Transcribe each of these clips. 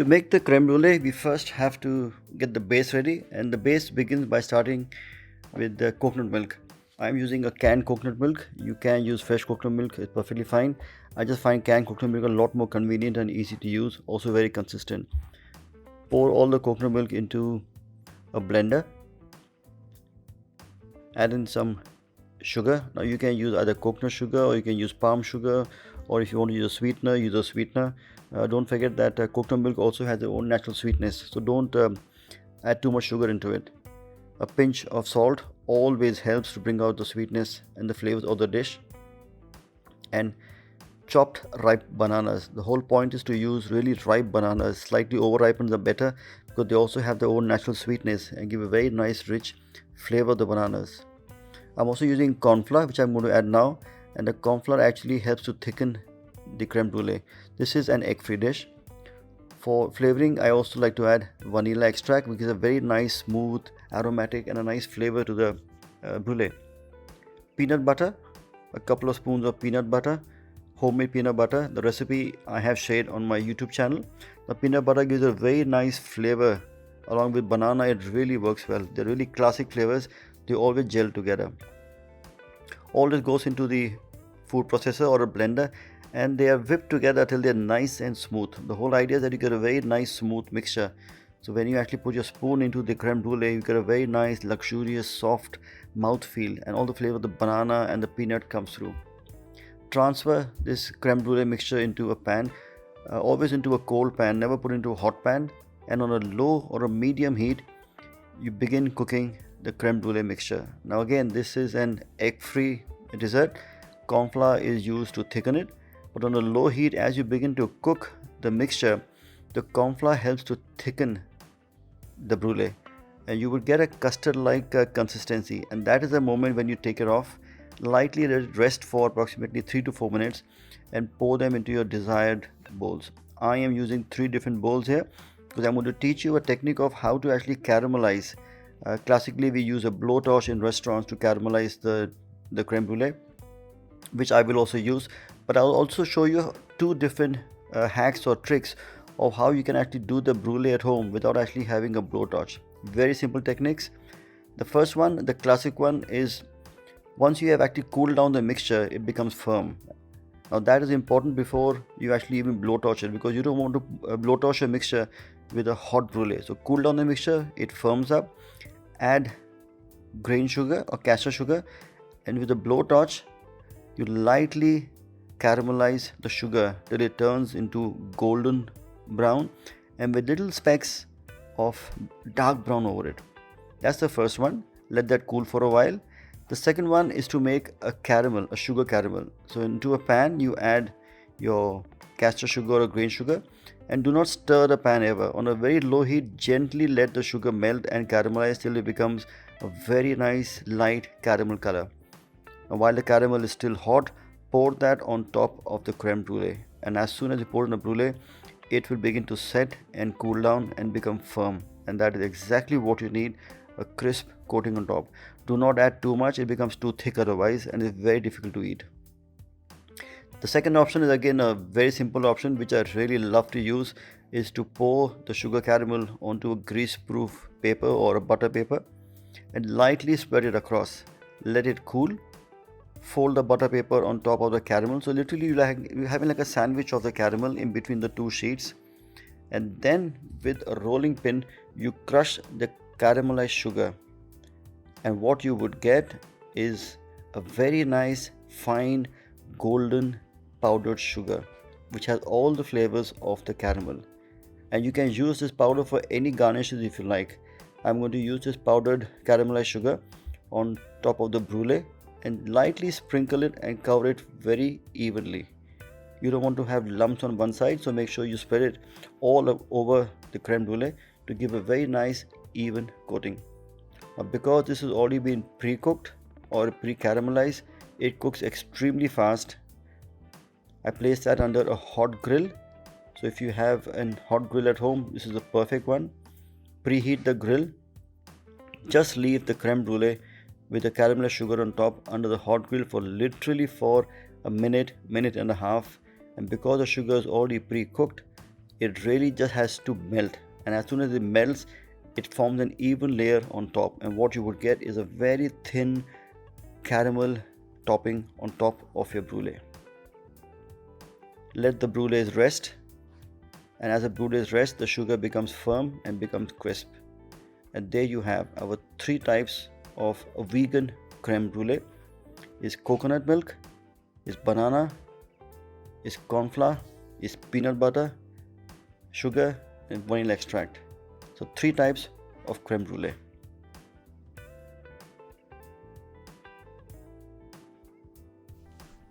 To make the creme brulee, we first have to get the base ready, and the base begins by starting with the coconut milk. I'm using a canned coconut milk. You can use fresh coconut milk, it's perfectly fine. I just find canned coconut milk a lot more convenient and easy to use, also very consistent. Pour all the coconut milk into a blender. Add in some sugar. Now you can use either coconut sugar or you can use palm sugar, or if you want to use a sweetener, use a sweetener. Don't forget that coconut milk also has its own natural sweetness, so don't add too much sugar into it. A pinch of salt always helps to bring out the sweetness and the flavors of the dish. And chopped ripe bananas. The whole point is to use really ripe bananas. Slightly overripened are better because they also have their own natural sweetness and give a very nice rich flavor of the bananas. I'm also using cornflour, which I'm going to add now, and the cornflour actually helps to thicken the creme brulee. This is an egg-free dish. For flavoring, I also like to add vanilla extract, which is a very nice, smooth, aromatic, and a nice flavor to the brulee. Peanut butter, a couple of spoons of peanut butter, homemade peanut butter. The recipe I have shared on my YouTube channel. The peanut butter gives a very nice flavor along with banana. It really works well. They're really classic flavors. They always gel together. All this goes into the food processor or a blender, and they are whipped together till they're nice and smooth. The whole idea is that you get a very nice smooth mixture. So when you actually put your spoon into the creme brulee, you get a very nice, luxurious, soft mouthfeel, and all the flavor of the banana and the peanut comes through. Transfer this creme brulee mixture into a pan, always into a cold pan, never put into a hot pan, and on a low or a medium heat, you begin cooking the creme brulee mixture. Now again, this is an egg-free dessert. Corn flour is used to thicken it, but on a low heat, as you begin to cook the mixture, the corn flour helps to thicken the brulee, and you will get a custard-like consistency. And that is the moment when you take it off, lightly let it rest for approximately 3 to 4 minutes, and pour them into your desired bowls. I am using 3 different bowls here because I'm going to teach you a technique of how to actually caramelize. Classically, we use a blowtorch in restaurants to caramelize the creme brulee, which I will also use, but I'll also show you 2 different hacks or tricks of how you can actually do the brulee at home without actually having a blowtorch. Very simple techniques. The first one, the classic one, is once you have actually cooled down the mixture, it becomes firm. Now that is important before you actually even blowtorch it, because you don't want to blowtorch a mixture with a hot brulee. So cool down the mixture, it firms up. Add grain sugar or castor sugar, and with a blowtorch you lightly caramelize the sugar till it turns into golden brown and with little specks of dark brown over it. That's the first one. Let that cool for a while. The second one is to make a caramel, a sugar caramel. So into a pan you add your castor sugar or grain sugar, and do not stir the pan ever. On a very low heat, gently let the sugar melt and caramelize till it becomes a very nice light caramel color. Now while the caramel is still hot, pour that on top of the creme brulee, and as soon as you pour in the brulee, it will begin to set and cool down and become firm, and that is exactly what you need, a crisp coating on top. Do not add too much, it becomes too thick otherwise and it's very difficult to eat. The second option is again a very simple option which I really love to use, is to pour the sugar caramel onto a grease-proof paper or a butter paper and lightly spread it across. Let it cool. Fold the butter paper on top of the caramel. So literally you're having like a sandwich of the caramel in between the 2 sheets. And then with a rolling pin, you crush the caramelized sugar. And what you would get is a very nice, fine, golden powdered sugar which has all the flavors of the caramel. And you can use this powder for any garnishes if you like. I'm going to use this powdered caramelized sugar on top of the brulee and lightly sprinkle it and cover it very evenly. You don't want to have lumps on one side, so make sure you spread it all over the creme brulee to give a very nice even coating. Now because this has already been pre-cooked or pre-caramelized, it cooks extremely fast. I place that under a hot grill. So if you have a hot grill at home, this is the perfect one. Preheat the grill. Just leave the creme brulee with the caramelized sugar on top under the hot grill for a minute and a half. And because the sugar is already pre-cooked, it really just has to melt, and as soon as it melts, it forms an even layer on top, and what you would get is a very thin caramel topping on top of your brulee. Let the brulees rest, and as the brulees rest, the sugar becomes firm and becomes crisp. And there you have our 3 types of a vegan creme brulee. Is coconut milk, is banana, is cornflour, is peanut butter, sugar and vanilla extract. So 3 types of creme brulee.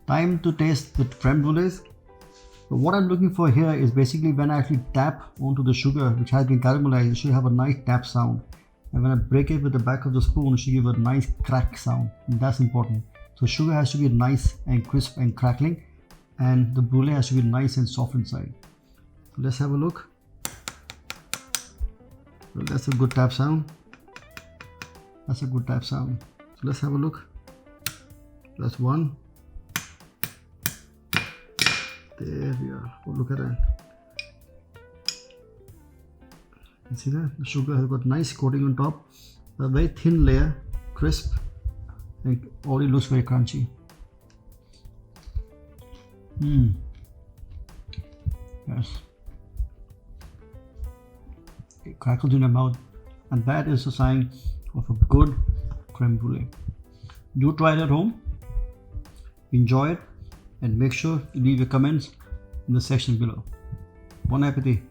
Time to taste the creme brulees. So what I'm looking for here is basically when I actually tap onto the sugar which has been caramelized, it should have a nice tap sound. And when I break it with the back of the spoon, it should give a nice crack sound. And that's important. So sugar has to be nice and crisp and crackling, and the brulee has to be nice and soft inside. So let's have a look. So that's a good tap sound. That's a good tap sound. So let's have a look. That's one. There we are. Oh, look at that. You see that? The sugar has got nice coating on top. A very thin layer, crisp, and already looks very crunchy. Yes. It crackles in your mouth, and that is a sign of a good creme brulee. Do try it at home, enjoy it, and make sure you leave your comments in the section below. Bon appetit!